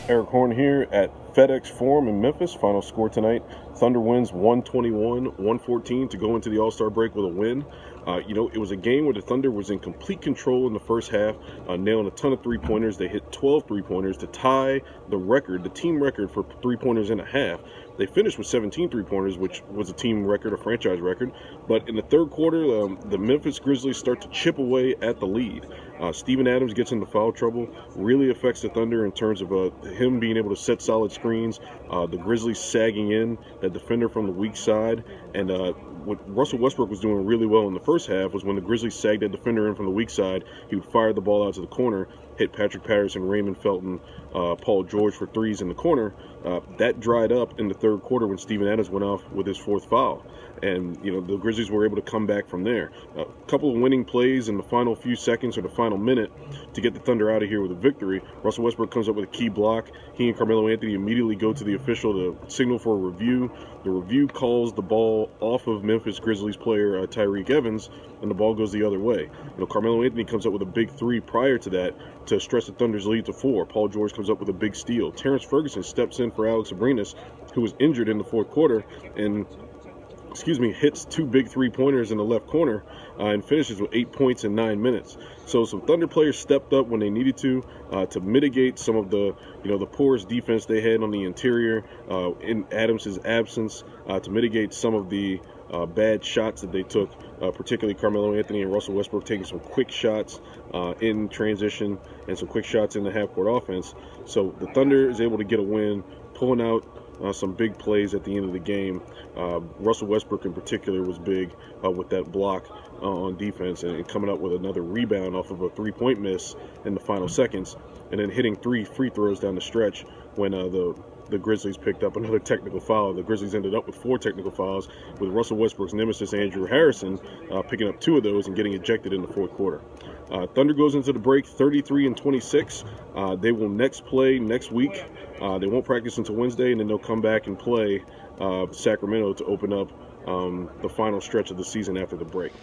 Erik Horne here at FedEx Forum in Memphis. Final score tonight: Thunder wins 121-114 to go into the All-Star break with a win. It was a game where the Thunder was in complete control in the first half, nailing a ton of three-pointers. They hit 12 three-pointers to tie the record, the team record for three-pointers in a half. They finished with 17 three-pointers, which was a team record, a franchise record. But in the third quarter, the Memphis Grizzlies start to chip away at the lead. Steven Adams gets into foul trouble, really affects the Thunder in terms of him being able to set solid screens, the Grizzlies sagging in, that defender from the weak side. And what Russell Westbrook was doing really well in the first half was when the Grizzlies sagged that defender in from the weak side, he would fire the ball out to the corner, hit Patrick Patterson, Raymond Felton, Paul George for threes in the corner. That dried up in the third quarter when Steven Adams went off with his fourth foul. And, the Grizzlies were able to come back from there. A couple of winning plays in the final few seconds or the final minute to get the Thunder out of here with a victory. Russell Westbrook comes up with a key block. He and Carmelo Anthony immediately go to the official to signal for a review. The review calls the ball off of Memphis Grizzlies player Tyreke Evans, and the ball goes the other way. Carmelo Anthony comes up with a big three prior to that to stretch the Thunder's lead to 4. Paul George comes up with a big steal. Terrence Ferguson steps in for Alex Abrinas, who was injured in the fourth quarter, and hits 2 big three-pointers in the left corner and finishes with 8 points in 9 minutes. So some Thunder players stepped up when they needed to mitigate some of the porous defense they had on the interior in Adams' absence, to mitigate some of the bad shots that they took, particularly Carmelo Anthony and Russell Westbrook taking some quick shots in transition and some quick shots in the half-court offense. So the Thunder is able to get a win, pulling out some big plays at the end of the game. Russell Westbrook in particular was big with that block on defense and coming up with another rebound off of a three-point miss in the final seconds, and then hitting 3 free throws down the stretch when the Grizzlies picked up another technical foul. The Grizzlies ended up with 4 technical fouls, with Russell Westbrook's nemesis Andrew Harrison picking up 2 of those and getting ejected in the fourth quarter. Thunder goes into the break 33-26. They will next play next week. They won't practice until Wednesday, and then they'll come back and play Sacramento to open up the final stretch of the season after the break.